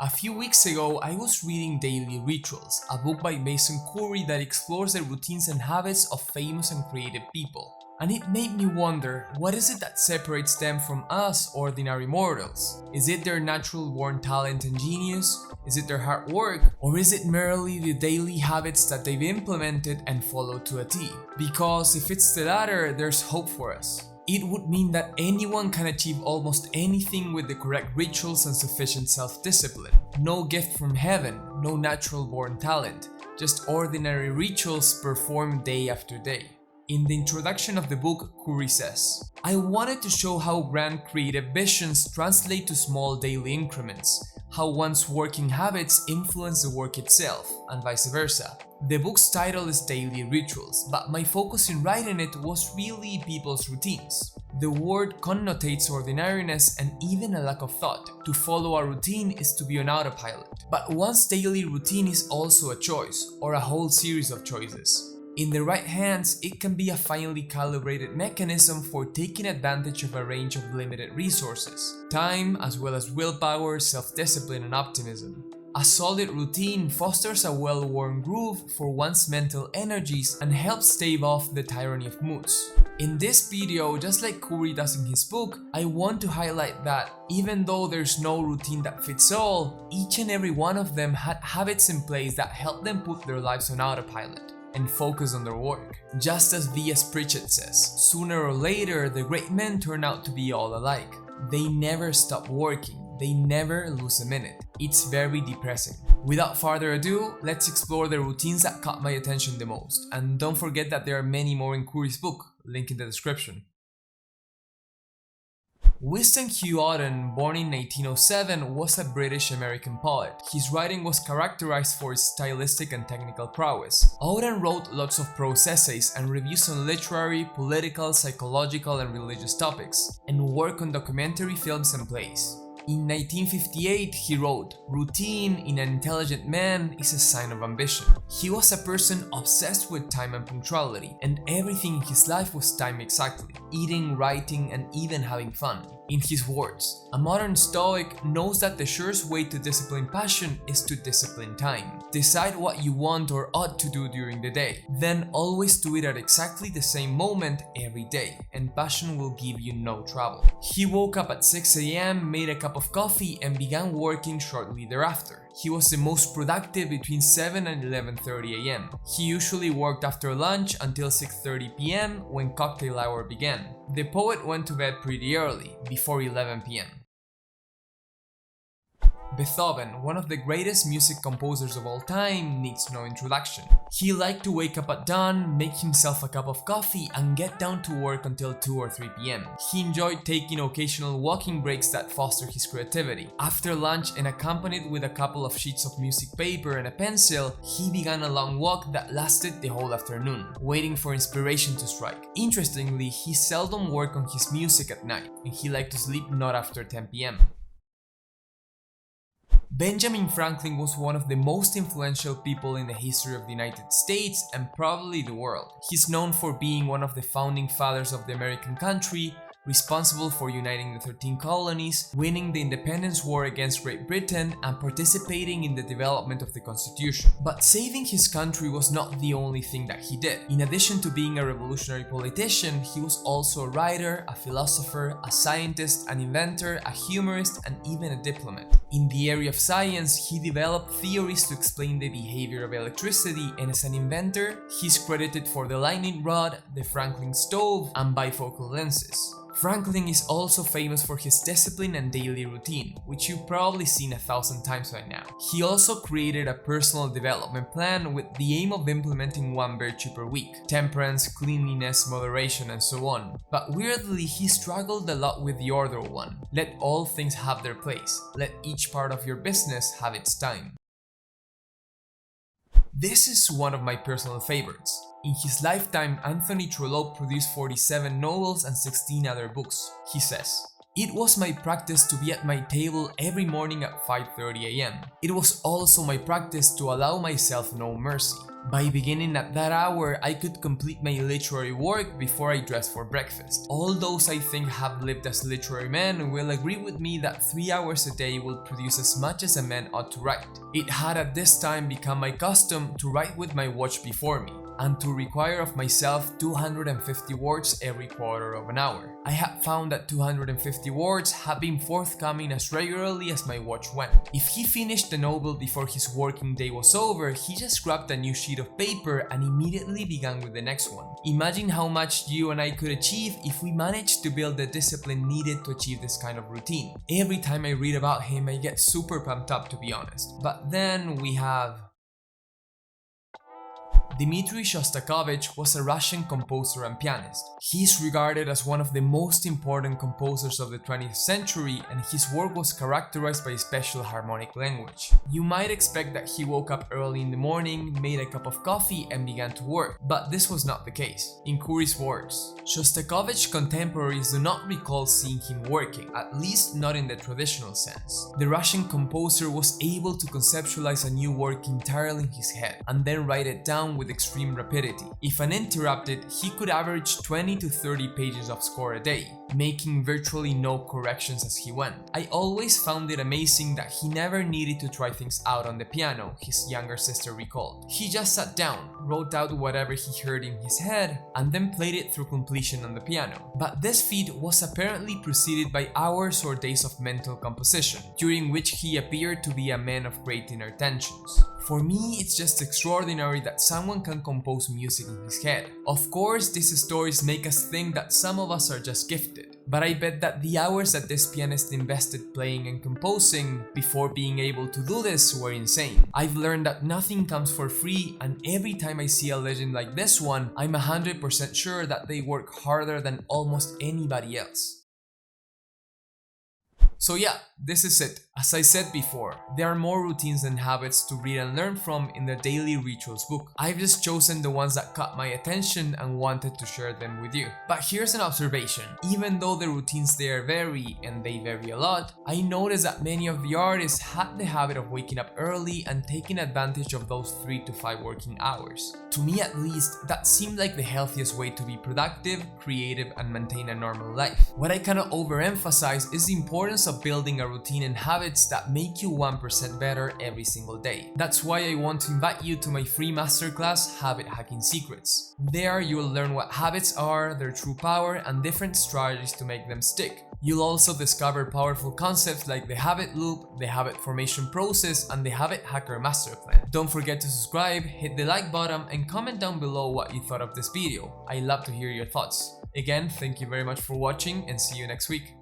A few weeks ago, I was reading Daily Rituals, a book by Mason Curry that explores the routines and habits of famous and creative people. And it made me wonder, what is it that separates them from us ordinary mortals? Is it their natural born talent and genius? Is it their hard work? Or is it merely the daily habits that they've implemented and followed to a T? Because if it's the latter, there's hope for us. It would mean that anyone can achieve almost anything with the correct rituals and sufficient self-discipline. No gift from heaven, no natural born talent, just ordinary rituals performed day after day. In the introduction of the book, Curry says, "I wanted to show how grand creative visions translate to small daily increments, how one's working habits influence the work itself, and vice versa." The book's title is Daily Rituals, but my focus in writing it was really people's routines. The word connotates ordinariness and even a lack of thought. To follow a routine is to be on autopilot. But one's daily routine is also a choice, or a whole series of choices. In the right hands, it can be a finely calibrated mechanism for taking advantage of a range of limited resources, time as well as willpower, self-discipline, and optimism. A solid routine fosters a well-worn groove for one's mental energies and helps stave off the tyranny of moods. In this video, just like Curry does in his book, I want to highlight that even though there's no routine that fits all, each and every one of them had habits in place that helped them put their lives on autopilot and focus on their work. Just as V.S. Pritchett says, sooner or later the great men turn out to be all alike. They never stop working, they never lose a minute. It's very depressing. Without further ado, let's explore the routines that caught my attention the most. And don't forget that there are many more in Curry's book, link in the description. Wystan Hugh Auden, born in 1907, was a British-American poet. His writing was characterized for its stylistic and technical prowess. Auden wrote lots of prose essays and reviews on literary, political, psychological, and religious topics, and worked on documentary films and plays. In 1958, he wrote, "Routine in an intelligent man is a sign of ambition." He was a person obsessed with time and punctuality, and everything in his life was timed exactly, eating, writing, and even having fun. In his words, "A modern Stoic knows that the surest way to discipline passion is to discipline time. Decide what you want or ought to do during the day, then always do it at exactly the same moment every day, and passion will give you no trouble." He woke up at 6 a.m., made a cup of coffee, and began working shortly thereafter. He was the most productive between 7 and 11:30 a.m. He usually worked after lunch until 6:30 p.m. when cocktail hour began. The poet went to bed pretty early, before 11 p.m. Beethoven, one of the greatest music composers of all time, needs no introduction. He liked to wake up at dawn, make himself a cup of coffee, and get down to work until 2 or 3 p.m. He enjoyed taking occasional walking breaks that fostered his creativity. After lunch, and accompanied with a couple of sheets of music paper and a pencil, he began a long walk that lasted the whole afternoon, waiting for inspiration to strike. Interestingly, he seldom worked on his music at night, and he liked to sleep not after 10 p.m. Benjamin Franklin was one of the most influential people in the history of the United States and probably the world. He's known for being one of the founding fathers of the American country, responsible for uniting the 13 colonies, winning the independence war against Great Britain, and participating in the development of the Constitution. But saving his country was not the only thing that he did. In addition to being a revolutionary politician, he was also a writer, a philosopher, a scientist, an inventor, a humorist, and even a diplomat. In the area of science, he developed theories to explain the behavior of electricity, and as an inventor, he's credited for the lightning rod, the Franklin stove, and bifocal lenses. Franklin is also famous for his discipline and daily routine, which you've probably seen 1,000 times by now. He also created a personal development plan with the aim of implementing one virtue per week: temperance, cleanliness, moderation, and so on. But weirdly, he struggled a lot with the other one: let all things have their place, let each part of your business have its time. This is one of my personal favorites. In his lifetime, Anthony Trollope produced 47 novels and 16 other books. He says, It was my practice to be at my table every morning at 5:30 am. It was also my practice to allow myself no mercy. By beginning at that hour, I could complete my literary work before I dressed for breakfast. All those I think have lived as literary men will agree with me that 3 hours a day will produce as much as a man ought to write. It had at this time become my custom to write with my watch before me, and to require of myself 250 words every quarter of an hour. I had found that 250 words had been forthcoming as regularly as my watch went. If he finished the novel before his working day was over, he just grabbed a new sheet of paper and immediately began with the next one. Imagine how much you and I could achieve if we managed to build the discipline needed to achieve this kind of routine. Every time I read about him, I get super pumped up, to be honest. But then we have Dmitry Shostakovich was a Russian composer and pianist. He is regarded as one of the most important composers of the 20th century, and his work was characterized by special harmonic language. You might expect that he woke up early in the morning, made a cup of coffee, and began to work, but this was not the case. In Curie's words, Shostakovich's contemporaries do not recall seeing him working, at least not in the traditional sense. The Russian composer was able to conceptualize a new work entirely in his head, and then write it down with extreme rapidity. If uninterrupted, he could average 20 to 30 pages of score a day, making virtually no corrections as he went. I always found it amazing that he never needed to try things out on the piano, his younger sister recalled. He just sat down, wrote out whatever he heard in his head, and then played it through completion on the piano. But this feat was apparently preceded by hours or days of mental composition, during which he appeared to be a man of great inner tensions. For me, it's just extraordinary that someone can compose music in his head. Of course, these stories make us think that some of us are just gifted, but I bet that the hours that this pianist invested playing and composing before being able to do this were insane. I've learned that nothing comes for free, and every time I see a legend like this one, I'm 100% sure that they work harder than almost anybody else. So yeah, this is it. As I said before, there are more routines and habits to read and learn from in the Daily Rituals book. I've just chosen the ones that caught my attention and wanted to share them with you. But here's an observation. Even though the routines there vary, and they vary a lot, I noticed that many of the artists had the habit of waking up early and taking advantage of those 3 to 5 working hours. To me at least, that seemed like the healthiest way to be productive, creative, and maintain a normal life. What I cannot overemphasize is the importance of building a routine and habits that make you 1% better every single day. That's why I want to invite you to my free masterclass, Habit Hacking Secrets. There you'll learn what habits are, their true power, and different strategies to make them stick. You'll also discover powerful concepts like the habit loop, the habit formation process, and the habit hacker master plan. Don't forget to subscribe, hit the like button, and comment down below what you thought of this video. I love to hear your thoughts. Again, thank you very much for watching, and see you next week.